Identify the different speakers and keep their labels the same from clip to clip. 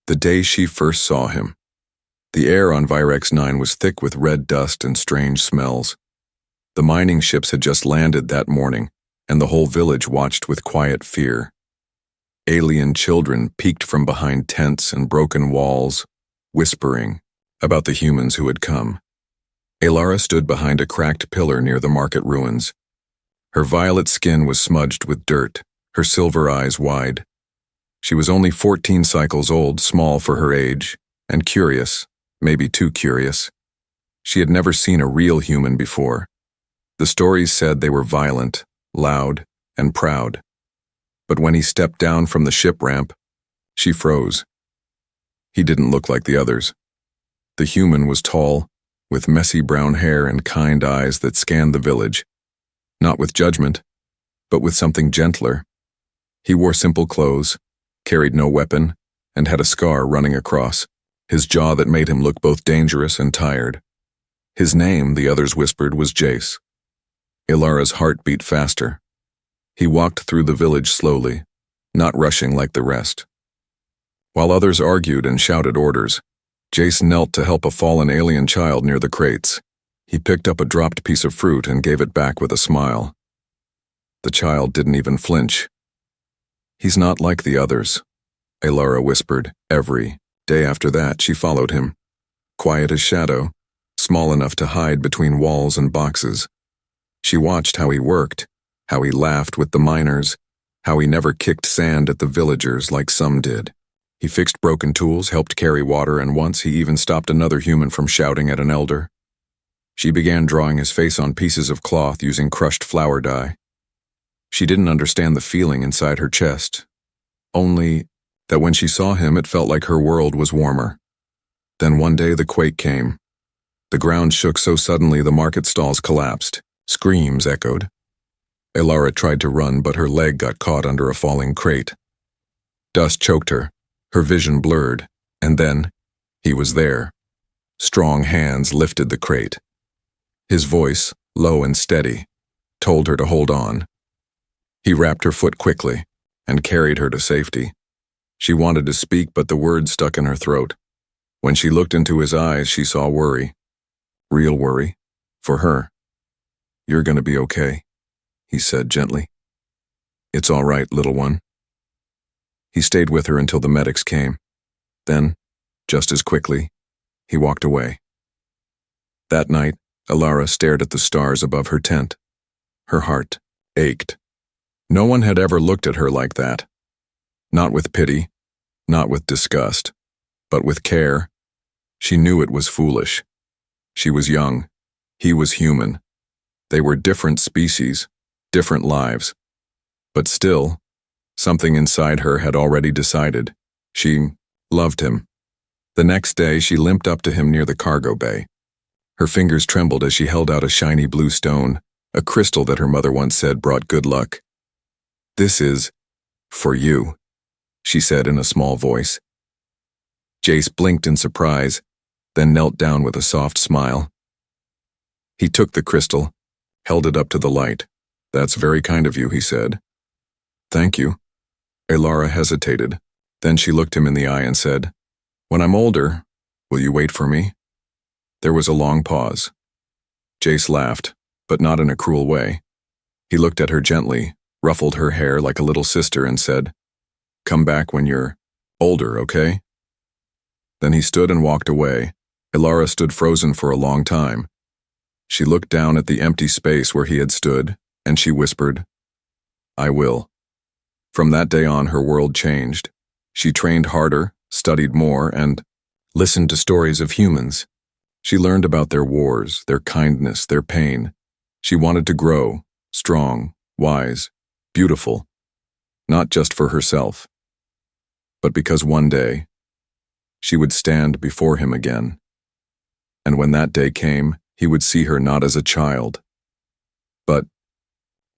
Speaker 1: The day she first saw him. The air on Virex 9 was thick with red dust and strange smells. The mining ships had just landed that morning, and the whole village watched with quiet fear. Alien children peeked from behind tents and broken walls, whispering about the humans who had come. Alara stood behind a cracked pillar near the market ruins. Her violet skin was smudged with dirt, her silver eyes wide. She was only 14 cycles old, small for her age, and curious, maybe too curious. She had never seen a real human before. The stories said they were violent, loud, and proud. But when he stepped down from the ship ramp, she froze. He didn't look like the others. The human was tall, with messy brown hair and kind eyes that scanned the village, not with judgment, but with something gentler. He wore simple clothes, carried no weapon, and had a scar running across his jaw that made him look both dangerous and tired. His name, the others whispered, was Jace. Ilara's heart beat faster. He walked through the village slowly, not rushing like the rest. While others argued and shouted orders, Jace knelt to help a fallen alien child near the crates. He picked up a dropped piece of fruit and gave it back with a smile. The child didn't even flinch. "He's not like the others," Alara whispered. Every day after that, she followed him, quiet as shadow, small enough to hide between walls and boxes. She watched how he worked, how he laughed with the miners, how he never kicked sand at the villagers like some did. He fixed broken tools, helped carry water, and once he even stopped another human from shouting at an elder. She began drawing his face on pieces of cloth using crushed flower dye. She didn't understand the feeling inside her chest, only that when she saw him it felt like her world was warmer. Then one day the quake came. The ground shook so suddenly the market stalls collapsed. Screams echoed. Alara tried to run, but her leg got caught under a falling crate. Dust choked her, her vision blurred, and then he was there. Strong hands lifted the crate. His voice, low and steady, told her to hold on. He wrapped her foot quickly and carried her to safety. She wanted to speak, but the words stuck in her throat. When she looked into his eyes, she saw worry. Real worry. For her. "You're going to be okay," he said gently. "It's all right, little one." He stayed with her until the medics came. Then, just as quickly, he walked away. That night, Alara stared at the stars above her tent. Her heart ached. No one had ever looked at her like that. Not with pity, not with disgust, but with care. She knew it was foolish. She was young. He was human. They were different species, different lives. But still, something inside her had already decided. She loved him. The next day, she limped up to him near the cargo bay. Her fingers trembled as she held out a shiny blue stone, a crystal that her mother once said brought good luck. "This is for you," she said in a small voice. Jace blinked in surprise, then knelt down with a soft smile. He took the crystal, held it up to the light. "That's very kind of you," he said. "Thank you." Alara hesitated. Then she looked him in the eye and said, "When I'm older, will you wait for me?" There was a long pause. Jace laughed, but not in a cruel way. He looked at her gently, ruffled her hair like a little sister, and said, "Come back when you're older, okay?" Then he stood and walked away. Alara stood frozen for a long time. She looked down at the empty space where he had stood, and she whispered, "I will." From that day on, her world changed. She trained harder, studied more, and listened to stories of humans. She learned about their wars, their kindness, their pain. She wanted to grow, strong, wise, beautiful, not just for herself, but because one day she would stand before him again. And when that day came, he would see her not as a child, but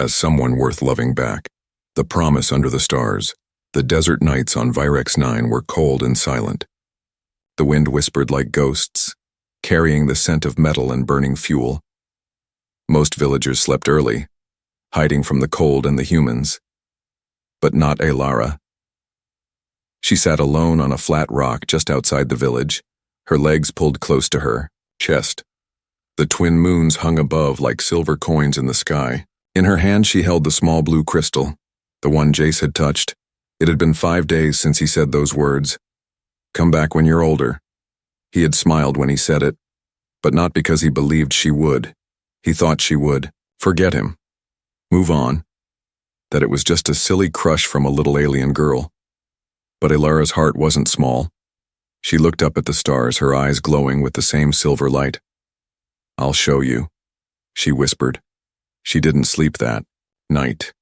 Speaker 1: as someone worth loving back. The promise under the stars. The desert nights on Virex 9 were cold and silent. The wind whispered like ghosts, carrying the scent of metal and burning fuel. Most villagers slept early, hiding from the cold and the humans. But not Alara. She sat alone on a flat rock just outside the village, her legs pulled close to her chest. The twin moons hung above like silver coins in the sky. In her hand she held the small blue crystal, the one Jace had touched. It had been 5 days since he said those words. "Come back when you're older." He had smiled when he said it, but not because he believed she would. He thought she would. Forget him. Move on. That it was just a silly crush from a little alien girl. But Elara's heart wasn't small. She looked up at the stars, her eyes glowing with the same silver light. "I'll show you," she whispered. She didn't sleep that night.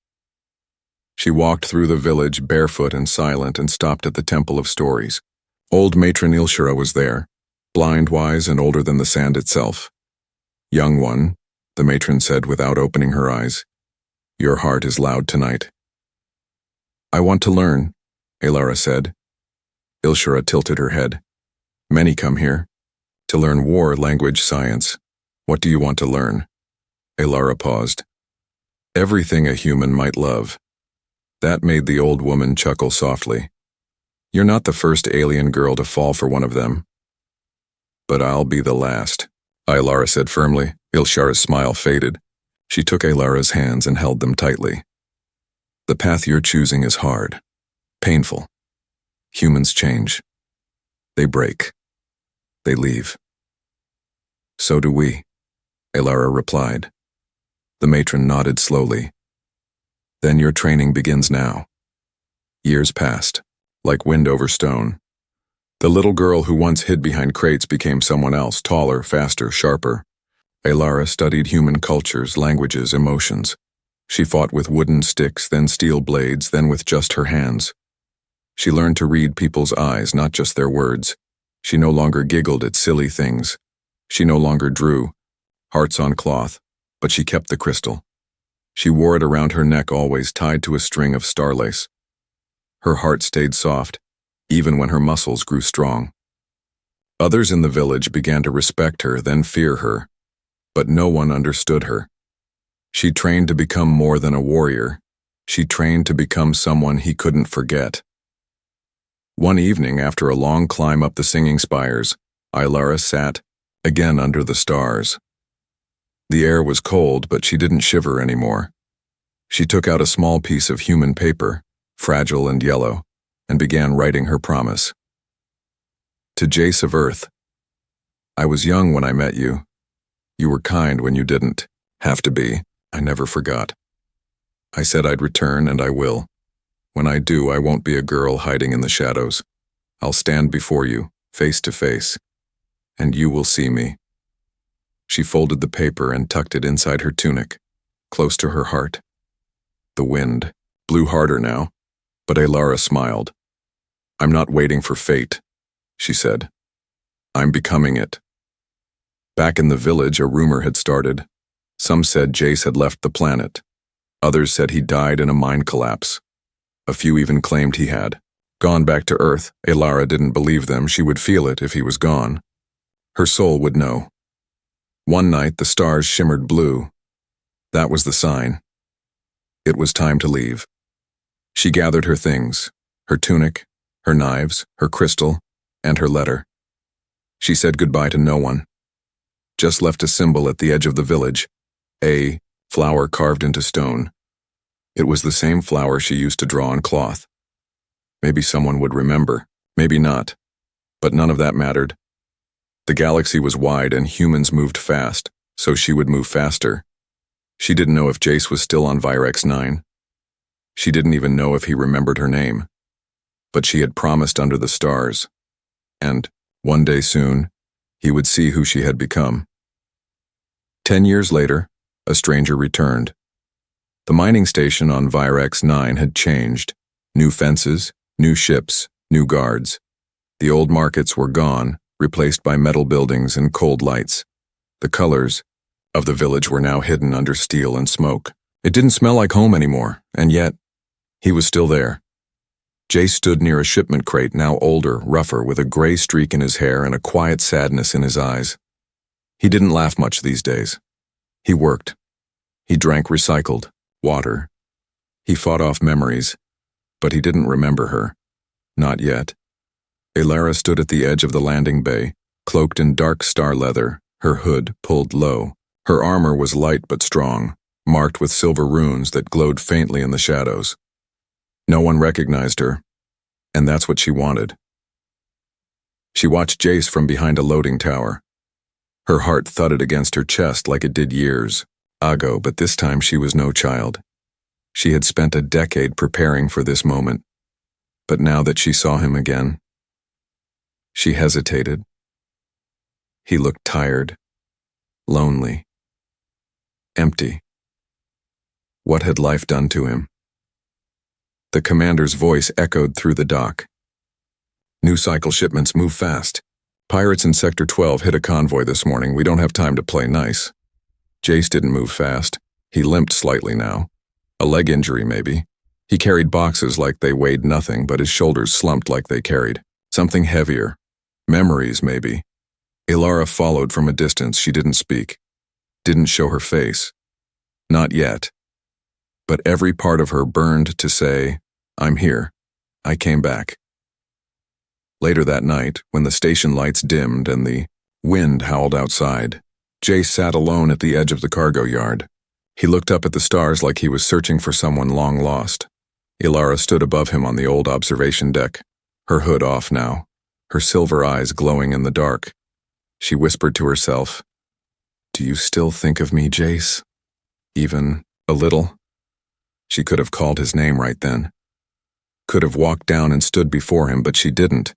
Speaker 1: She walked through the village, barefoot and silent, and stopped at the Temple of Stories. Old Matron Ilshara was there, blind-wise and older than the sand itself. "Young one," the matron said without opening her eyes, "your heart is loud tonight." "I want to learn," Elara said. Ilshara tilted her head. "Many come here. To learn war, language, science. What do you want to learn?" Elara paused. "Everything a human might love." That made the old woman chuckle softly. "You're not the first alien girl to fall for one of them. But I'll be the last," Elara said firmly. Ilshara's smile faded. She took Elara's hands and held them tightly. "The path you're choosing is hard, painful. Humans change. They break. They leave. So do we," Elara replied. The matron nodded slowly. "Then your training begins now." Years passed, like wind over stone. The little girl who once hid behind crates became someone else, taller, faster, sharper. Elara studied human cultures, languages, emotions. She fought with wooden sticks, then steel blades, then with just her hands. She learned to read people's eyes, not just their words. She no longer giggled at silly things. She no longer drew hearts on cloth, but she kept the crystal. She wore it around her neck, always tied to a string of starlace. Her heart stayed soft, even when her muscles grew strong. Others in the village began to respect her, then fear her, but no one understood her. She trained to become more than a warrior. She trained to become someone he couldn't forget. One evening, after a long climb up the singing spires, Elara sat, again under the stars. The air was cold, but she didn't shiver anymore. She took out a small piece of human paper, fragile and yellow, and began writing her promise. "To Jace of Earth, I was young when I met you. You were kind when you didn't have to be. I never forgot. I said I'd return, and I will. When I do, I won't be a girl hiding in the shadows. I'll stand before you, face to face, and you will see me." She folded the paper and tucked it inside her tunic, close to her heart. The wind blew harder now, but Elara smiled. "I'm not waiting for fate," she said. "I'm becoming it." Back in the village, a rumor had started. Some said Jace had left the planet. Others said he died in a mine collapse. A few even claimed he had gone back to Earth. Elara didn't believe them. She would feel it if he was gone. Her soul would know. One night, the stars shimmered blue. That was the sign. It was time to leave. She gathered her things, her tunic, her knives, her crystal, and her letter. She said goodbye to no one. Just left a symbol at the edge of the village, a flower carved into stone. It was the same flower she used to draw on cloth. Maybe someone would remember, maybe not, but none of that mattered. The galaxy was wide and humans moved fast, so she would move faster. She didn't know if Jace was still on Virex 9. She didn't even know if he remembered her name. But she had promised under the stars. And, one day soon, he would see who she had become. 10 years later, a stranger returned. The mining station on Virex 9 had changed. New fences, new ships, new guards. The old markets were gone, replaced by metal buildings and cold lights. The colors of the village were now hidden under steel and smoke. It didn't smell like home anymore, and yet, he was still there. Jace stood near a shipment crate, now older, rougher, with a gray streak in his hair and a quiet sadness in his eyes. He didn't laugh much these days. He worked. He drank recycled water. He fought off memories, but he didn't remember her. Not yet. Elara stood at the edge of the landing bay, cloaked in dark star leather, her hood pulled low. Her armor was light but strong, marked with silver runes that glowed faintly in the shadows. No one recognized her, and that's what she wanted. She watched Jace from behind a loading tower. Her heart thudded against her chest like it did years ago, but this time she was no child. She had spent a decade preparing for this moment, but now that she saw him again, she hesitated. He looked tired, lonely, empty. What had life done to him? The commander's voice echoed through the dock. New cycle shipments move fast. Pirates in Sector 12 hit a convoy this morning. We don't have time to play nice. Jace didn't move fast. He limped slightly now. A leg injury, maybe. He carried boxes like they weighed nothing, but his shoulders slumped like they carried something heavier. Memories, maybe. Elara followed from a distance. She didn't speak. Didn't show her face. Not yet. But every part of her burned to say, I'm here. I came back. Later that night, when the station lights dimmed and the wind howled outside, Jace sat alone at the edge of the cargo yard. He looked up at the stars like he was searching for someone long lost. Elara stood above him on the old observation deck, her hood off now, her silver eyes glowing in the dark. She whispered to herself, Do you still think of me, Jace? Even a little? She could have called his name right then. Could have walked down and stood before him, but she didn't.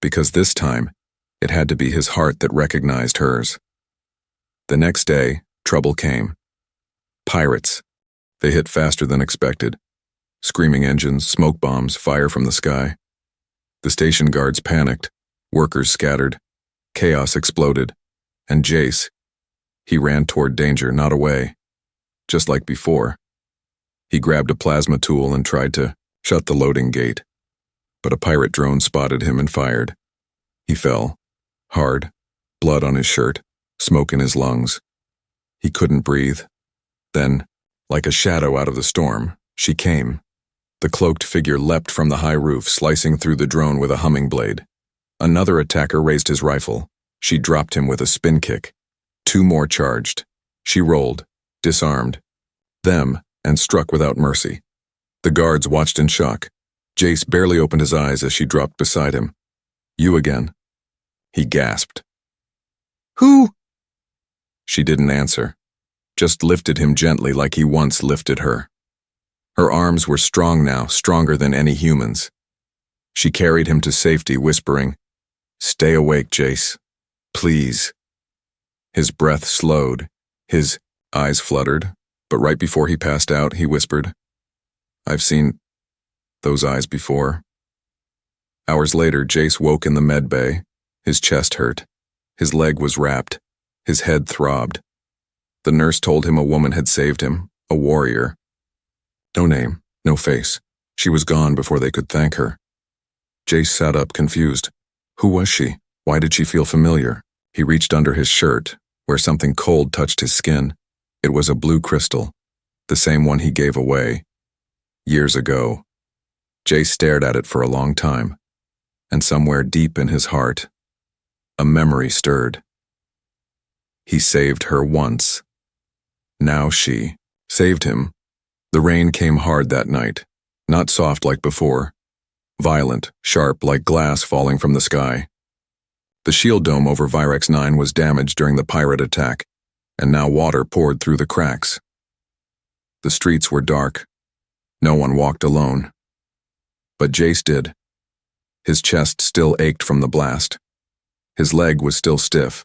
Speaker 1: Because this time, it had to be his heart that recognized hers. The next day, trouble came. Pirates. They hit faster than expected. Screaming engines, smoke bombs, fire from the sky. The station guards panicked. Workers scattered. Chaos exploded. And Jace, he ran toward danger, not away. Just like before. He grabbed a plasma tool and tried to shut the loading gate. But a pirate drone spotted him and fired. He fell. Hard. Blood on his shirt. Smoke in his lungs. He couldn't breathe. Then, like a shadow out of the storm, she came. The cloaked figure leapt from the high roof, slicing through the drone with a humming blade. Another attacker raised his rifle. She dropped him with a spin kick. 2 more charged. She rolled, disarmed them, and struck without mercy. The guards watched in shock. Jace barely opened his eyes as she dropped beside him. You again. He gasped. Who? She didn't answer, just lifted him gently like he once lifted her. Her arms were strong now, stronger than any human's. She carried him to safety, whispering, Stay awake, Jace. Please. His breath slowed. His eyes fluttered, but right before he passed out, he whispered, I've seen those eyes before. Hours later, Jace woke in the med bay. His chest hurt. His leg was wrapped. His head throbbed. The nurse told him a woman had saved him, a warrior. No name, no face. She was gone before they could thank her. Jace sat up, confused. Who was she? Why did she feel familiar? He reached under his shirt, where something cold touched his skin. It was a blue crystal, the same one he gave away years ago. Jace stared at it for a long time, and somewhere deep in his heart, a memory stirred. He saved her once. Now she saved him. The rain came hard that night, not soft like before, violent, sharp like glass falling from the sky. The shield dome over Virex 9 was damaged during the pirate attack, and now water poured through the cracks. The streets were dark. No one walked alone. But Jace did. His chest still ached from the blast. His leg was still stiff.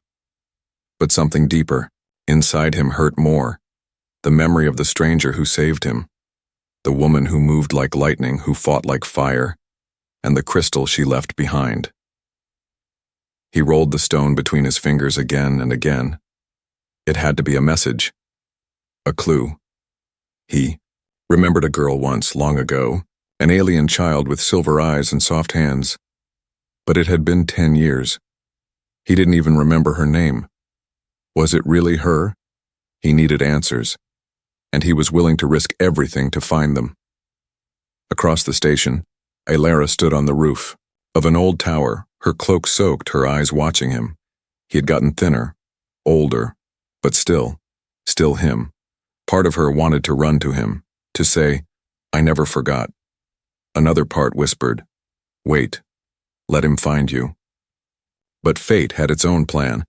Speaker 1: But something deeper, inside him, hurt more. The memory of the stranger who saved him. The woman who moved like lightning, who fought like fire. And the crystal she left behind. He rolled the stone between his fingers again and again. It had to be a message. A clue. He remembered a girl once, long ago, an alien child with silver eyes and soft hands. But it had been 10 years. He didn't even remember her name. Was it really her? He needed answers, and he was willing to risk everything to find them. Across the station, Alara stood on the roof of an old tower, her cloak soaked, her eyes watching him. He had gotten thinner, older, but still him. Part of her wanted to run to him, to say, "I never forgot." Another part whispered, "Wait, let him find you." But fate had its own plan.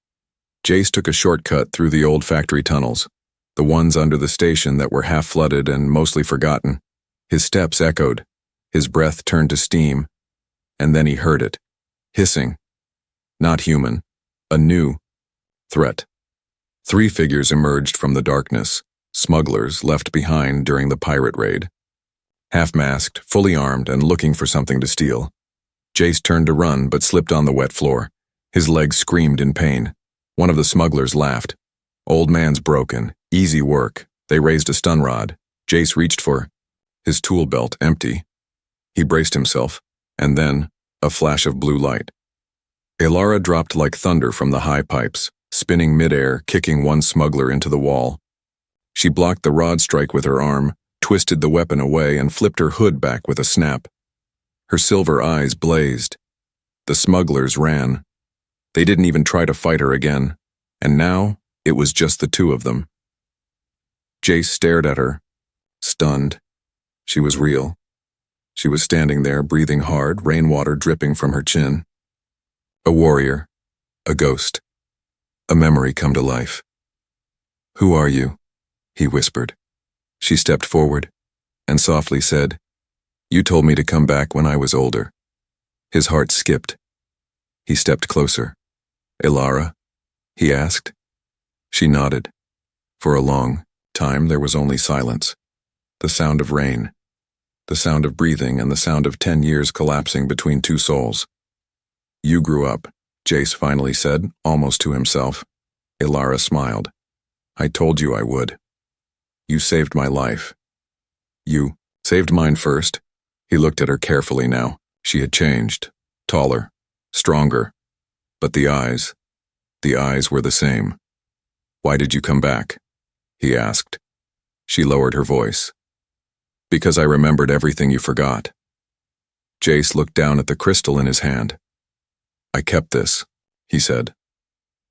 Speaker 1: Jace took a shortcut through the old factory tunnels, the ones under the station that were half flooded and mostly forgotten. His steps echoed, his breath turned to steam, and then he heard it, hissing. Not human, a new threat. 3 figures emerged from the darkness, smugglers left behind during the pirate raid. Half-masked, fully armed, and looking for something to steal. Jace turned to run but slipped on the wet floor. His legs screamed in pain. One of the smugglers laughed. "Old man's broken. Easy work." They raised a stun rod. Jace reached for his tool belt, empty. He braced himself, and then a flash of blue light. Alara dropped like thunder from the high pipes, spinning midair, kicking one smuggler into the wall. She blocked the rod strike with her arm, twisted the weapon away, and flipped her hood back with a snap. Her silver eyes blazed. The smugglers ran. They didn't even try to fight her again, and now it was just the 2 of them. Jace stared at her, stunned. She was real. She was standing there, breathing hard, rainwater dripping from her chin. A warrior, a ghost, a memory come to life. "Who are you?" he whispered. She stepped forward and softly said, "You told me to come back when I was older." His heart skipped. He stepped closer. "Alara?" he asked. She nodded. For a long time there was only silence. The sound of rain, the sound of breathing, and the sound of 10 years collapsing between 2 souls. "You grew up," Jace finally said, almost to himself. Alara smiled. "I told you I would. You saved my life." "You saved mine first." He looked at her carefully now. She had changed, taller, stronger. But the eyes were the same. "Why did you come back?" he asked. She lowered her voice. "Because I remembered everything you forgot." Jace looked down at the crystal in his hand. "I kept this," he said.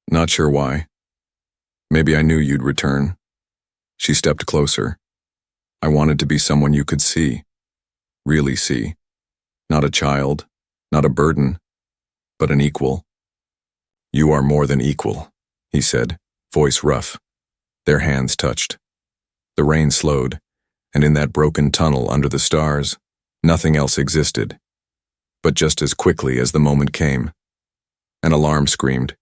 Speaker 1: "Not sure why. Maybe I knew you'd return." She stepped closer. "I wanted to be someone you could see. Really see. Not a child, not a burden, but an equal." "You are more than equal," he said, voice rough. Their hands touched. The rain slowed, and in that broken tunnel under the stars, nothing else existed. But just as quickly as the moment came, an alarm screamed.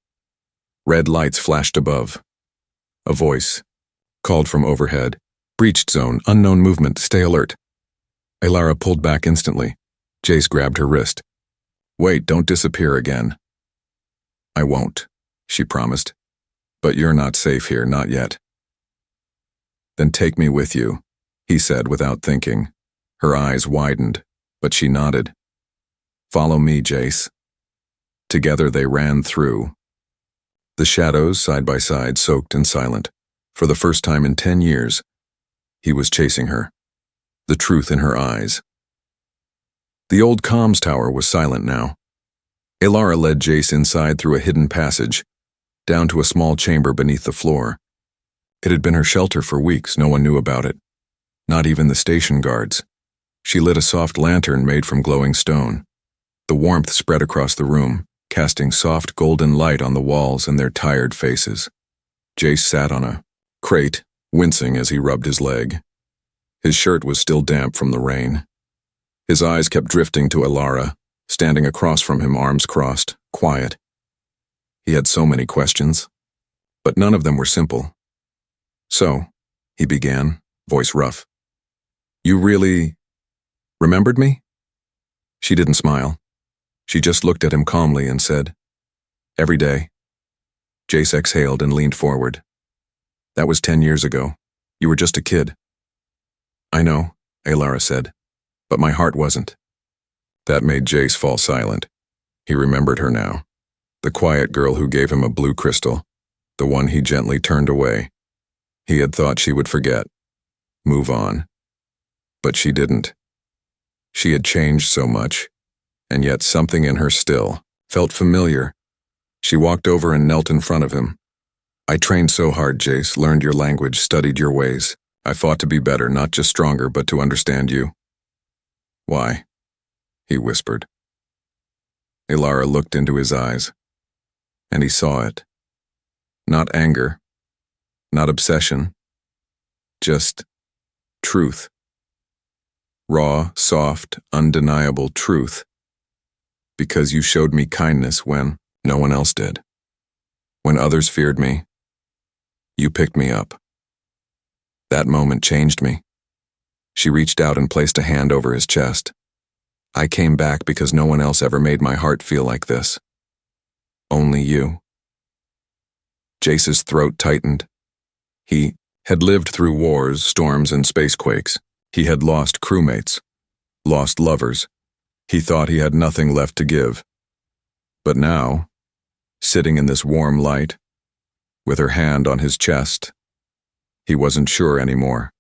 Speaker 1: Red lights flashed above. A voice called from overhead. "Breached zone, unknown movement, stay alert." Alara pulled back instantly. Jace grabbed her wrist. "Wait, don't disappear again." "I won't," she promised. "But you're not safe here, not yet." "Then take me with you," he said without thinking. Her eyes widened, but she nodded. "Follow me, Jace." Together they ran through. The shadows, side by side, soaked and silent. For the first time in 10 years, he was chasing her. The truth in her eyes. The old comms tower was silent now. Alara led Jace inside through a hidden passage, down to a small chamber beneath the floor. It had been her shelter for weeks, no one knew about it. Not even the station guards. She lit a soft lantern made from glowing stone. The warmth spread across the room, casting soft golden light on the walls and their tired faces. Jace sat on a crate, wincing as he rubbed his leg. His shirt was still damp from the rain. His eyes kept drifting to Alara, standing across from him, arms crossed, quiet. He had so many questions, but none of them were simple. "So," he began, voice rough, "you really remembered me?" She didn't smile. She just looked at him calmly and said, "Every day." Jace exhaled and leaned forward. "That was 10 years ago. You were just a kid." "I know," Alara said, "but my heart wasn't." That made Jace fall silent. He remembered her now. The quiet girl who gave him a blue crystal, the one he gently turned away. He had thought she would forget, move on. But she didn't. She had changed so much, and yet something in her still felt familiar. She walked over and knelt in front of him. I trained so hard, Jace, learned your language, studied your ways. I fought to be better, not just stronger, but to understand you. Why? He whispered. Ilara looked into his eyes, and he saw it. Not anger, not obsession, just truth. Raw, soft, undeniable truth. Because you showed me kindness when no one else did. When others feared me, you picked me up. That moment changed me. She reached out and placed a hand over his chest. I came back because no one else ever made my heart feel like this. Only you. Jace's throat tightened. He had lived through wars, storms, and spacequakes. He had lost crewmates, lost lovers. He thought he had nothing left to give. But now, sitting in this warm light, with her hand on his chest, he wasn't sure anymore.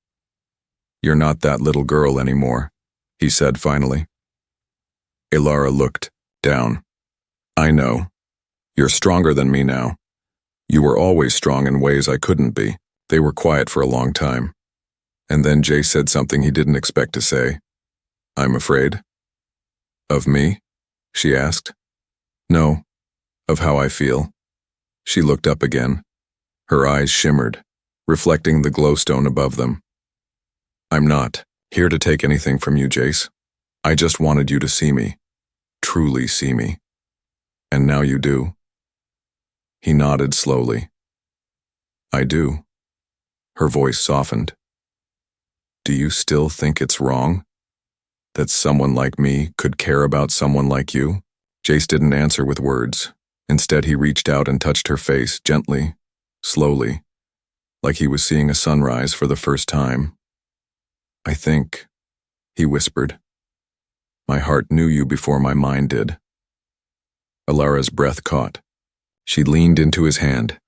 Speaker 1: You're not that little girl anymore, he said finally. Ilara looked down. I know. You're stronger than me now. You were always strong in ways I couldn't be. They were quiet for a long time. And then Jace said something he didn't expect to say. I'm afraid. Of me? She asked. No, of how I feel. She looked up again. Her eyes shimmered, reflecting the glowstone above them. I'm not here to take anything from you, Jace. I just wanted you to see me, truly see me. And now you do. He nodded slowly. I do. Her voice softened. Do you still think it's wrong? That someone like me could care about someone like you? Jace didn't answer with words. Instead, he reached out and touched her face gently, slowly, like he was seeing a sunrise for the first time. I think, he whispered. My heart knew you before my mind did. Ilara's breath caught. She leaned into his hand.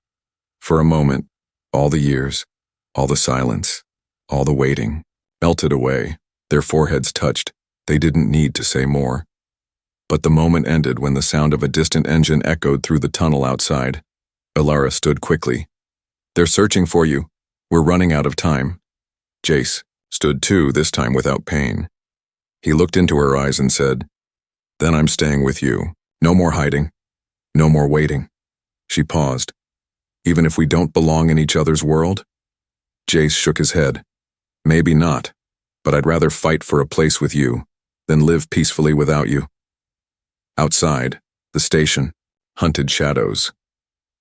Speaker 1: For a moment, all the years, all the silence, all the waiting, melted away. Their foreheads touched. They didn't need to say more. But the moment ended when the sound of a distant engine echoed through the tunnel outside. Ilara stood quickly. They're searching for you. We're running out of time. Jace stood too, this time without pain. He looked into her eyes and said, Then I'm staying with you. No more hiding. No more waiting. She paused. Even if we don't belong in each other's world? Jace shook his head. Maybe not, but I'd rather fight for a place with you than live peacefully without you. Outside, the station, hunted shadows.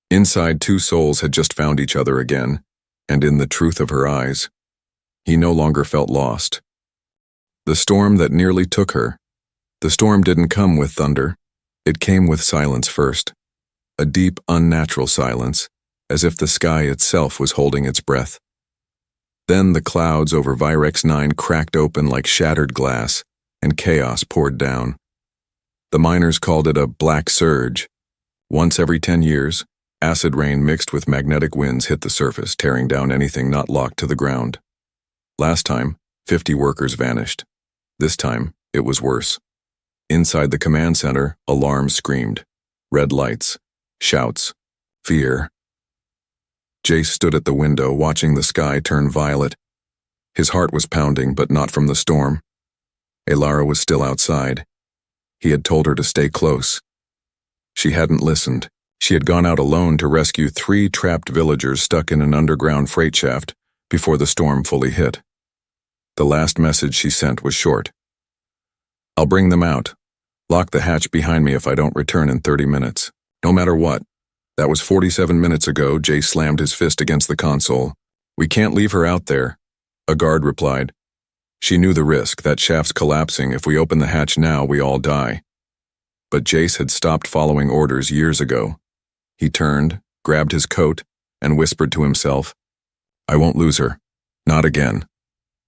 Speaker 1: Inside, two souls had just found each other again, and in the truth of her eyes, he no longer felt lost. The storm that nearly took her. The storm didn't come with thunder. It came with silence first. A deep, unnatural silence, as if the sky itself was holding its breath. Then the clouds over Virex 9 cracked open like shattered glass, and chaos poured down. The miners called it a black surge. Once every 10 years, acid rain mixed with magnetic winds hit the surface, tearing down anything not locked to the ground. Last time, 50 workers vanished. This time, it was worse. Inside the command center, alarms screamed. Red lights, shouts, fear. Jace stood at the window, watching the sky turn violet. His heart was pounding, but not from the storm. Ilara was still outside. He had told her to stay close. She hadn't listened. She had gone out alone to rescue 3 trapped villagers stuck in an underground freight shaft before the storm fully hit. The last message she sent was short. I'll bring them out. Lock the hatch behind me if I don't return in 30 minutes. No matter what. That was 47 minutes ago. Jace slammed his fist against the console. We can't leave her out there. A guard replied. She knew the risk, that shaft's collapsing. If we open the hatch now, we all die. But Jace had stopped following orders years ago. He turned, grabbed his coat, and whispered to himself, I won't lose her. Not again.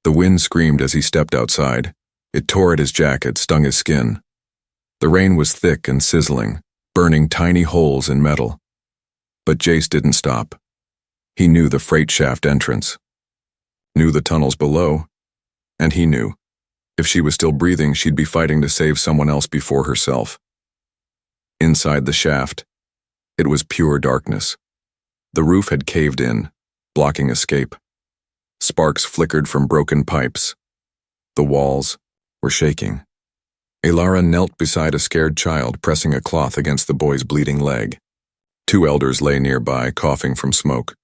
Speaker 1: The wind screamed as he stepped outside. It tore at his jacket, stung his skin. The rain was thick and sizzling, burning tiny holes in metal. But Jace didn't stop. He knew the freight shaft entrance, knew the tunnels below, and he knew If she was still breathing, she'd be fighting to save someone else before herself. Inside the shaft, it was pure darkness. The roof had caved in, blocking escape. Sparks flickered from broken pipes. The walls were shaking. Elara knelt beside a scared child, pressing a cloth against the boy's bleeding leg. Two elders lay nearby, coughing from smoke.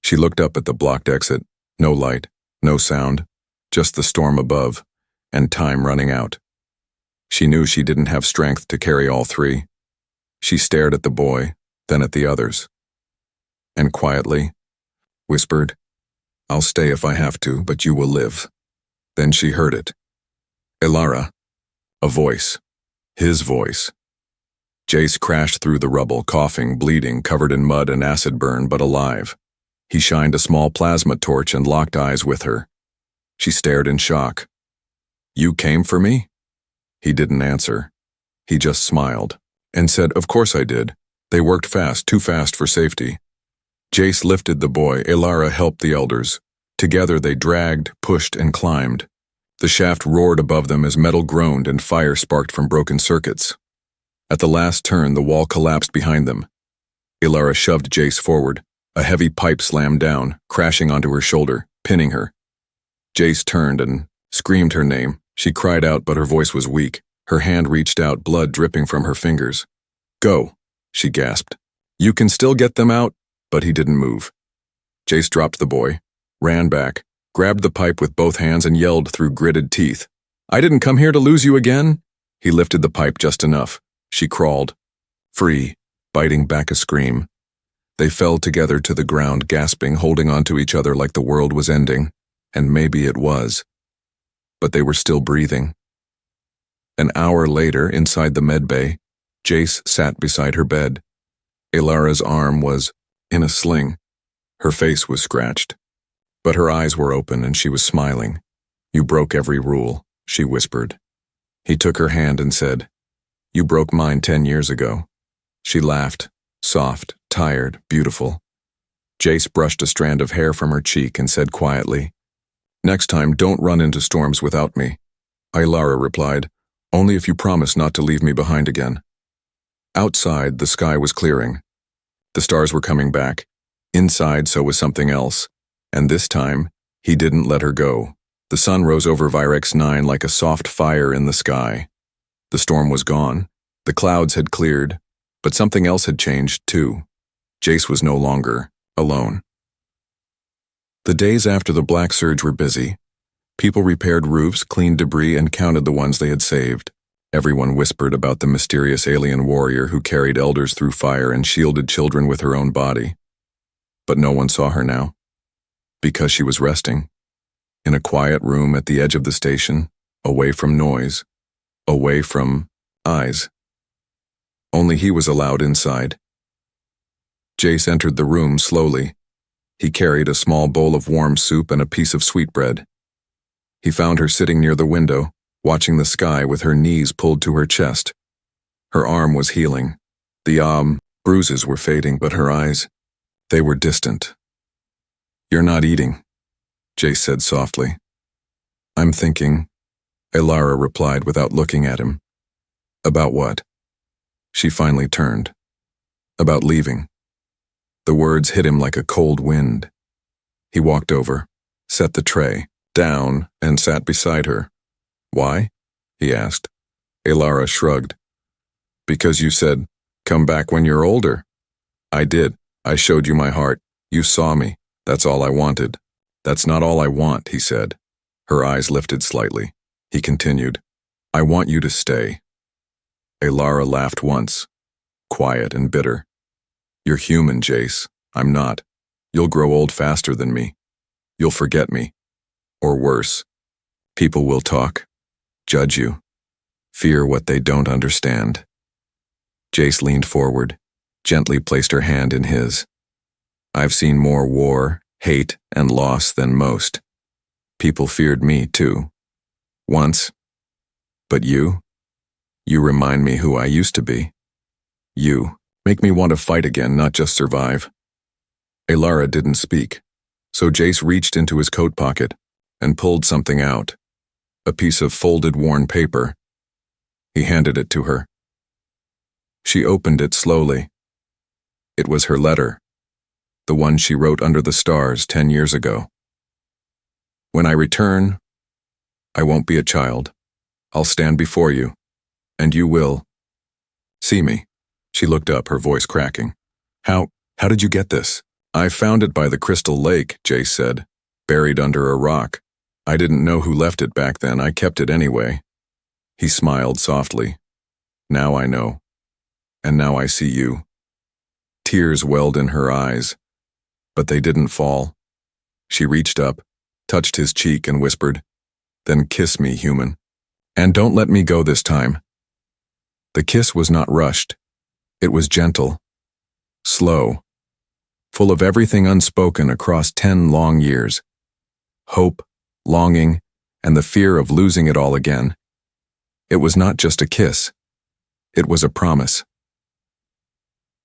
Speaker 1: She looked up at the blocked exit. No light, no sound, just the storm above, and time running out. She knew she didn't have strength to carry all three. She stared at the boy, then at the others, and quietly whispered, "I'll stay if I have to, but you will live." Then she heard it. Elara. A voice. His voice. Jace crashed through the rubble, coughing, bleeding, covered in mud and acid burn, but alive. He shined a small plasma torch and locked eyes with her. She stared in shock. "You came for me?" He didn't answer. He just smiled and said, "Of course I did. They worked fast, too fast for safety." Jace lifted the boy. Elara helped the elders. Together they dragged, pushed, and climbed. The shaft roared above them as metal groaned and fire sparked from broken circuits. At the last turn, the wall collapsed behind them. Elara shoved Jace forward. A heavy pipe slammed down, crashing onto her shoulder, pinning her. Jace turned and screamed her name. She cried out, but her voice was weak. Her hand reached out, blood dripping from her fingers. "Go," she gasped. "You can still get them out." But he didn't move. Jace dropped the boy, ran back, grabbed the pipe with both hands and yelled through gritted teeth, "I didn't come here to lose you again." He lifted the pipe just enough. She crawled, free, biting back a scream. They fell together to the ground, gasping, holding onto each other like the world was ending, and maybe it was. But they were still breathing. An hour later, inside the med bay, Jace sat beside her bed. Elara's arm was in a sling. Her face was scratched, but her eyes were open and she was smiling. "You broke every rule," she whispered. He took her hand and said, "You broke mine 10 years ago." She laughed, soft, tired, beautiful. Jace brushed a strand of hair from her cheek and said quietly, "Next time, don't run into storms without me." Elara replied, "Only if you promise not to leave me behind again." Outside, the sky was clearing. The stars were coming back. Inside, so was something else. And this time, he didn't let her go. The sun rose over Virex 9 like a soft fire in the sky. The storm was gone. The clouds had cleared. But something else had changed, too. Jace was no longer alone. The days after the Black Surge were busy. People repaired roofs, cleaned debris, and counted the ones they had saved. Everyone whispered about the mysterious alien warrior who carried elders through fire and shielded children with her own body. But no one saw her now, because she was resting, in a quiet room at the edge of the station, away from noise, away from eyes. Only he was allowed inside. Jace entered the room slowly. He carried a small bowl of warm soup and a piece of sweetbread. He found her sitting near the window, watching the sky with her knees pulled to her chest. Her arm was healing. The bruises were fading, but her eyes, they were distant. "You're not eating," Jace said softly. "I'm thinking," Elara replied without looking at him. "About what?" She finally turned. "About leaving." The words hit him like a cold wind. He walked over, set the tray down, and sat beside her. "Why?" he asked. Elara shrugged. "Because you said, 'Come back when you're older.' I did. I showed you my heart. You saw me. That's all I wanted." "That's not all I want," he said. Her eyes lifted slightly. He continued, "I want you to stay." Elara laughed once, quiet and bitter. "You're human, Jace. I'm not. You'll grow old faster than me. You'll forget me. Or worse. People will talk, judge you, fear what they don't understand." Jace leaned forward, gently placed her hand in his. "I've seen more war, hate, and loss than most. People feared me, too. Once. But you remind me who I used to be. You make me want to fight again, not just survive." Elara didn't speak, so Jace reached into his coat pocket and pulled something out. a piece of folded worn paper. He handed it to her. She opened it slowly. It was her letter, the one she wrote under the stars 10 years ago. When I return, I won't be a child. I'll stand before you, and you will see me. She looked up, her voice cracking. How did you get this? I found it by the Crystal Lake, Jace said, buried under a rock. I didn't know who left it back then. I kept it anyway. He smiled softly. Now I know. And now I see you. Tears welled in her eyes, but they didn't fall. She reached up, touched his cheek and whispered, "Then kiss me, human. And don't let me go this time." The kiss was not rushed. It was gentle, slow, full of everything unspoken across 10 long years. Hope, longing, and the fear of losing it all again. It was not just a kiss. It was a promise.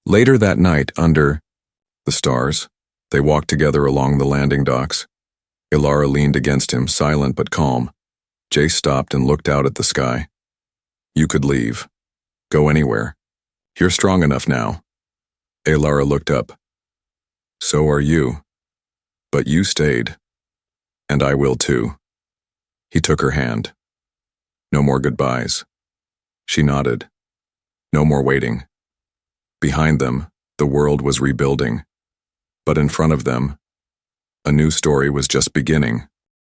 Speaker 1: Later that night, under the stars, they walked together along the landing docks. Ilara leaned against him, silent but calm. Jace stopped and looked out at the sky. You could leave. Go anywhere. You're strong enough now. Ilara looked up. So are you. But you stayed. And I will too. He took her hand. No more goodbyes. She nodded. No more waiting. Behind them, the world was rebuilding. But in front of them, a new story was just beginning.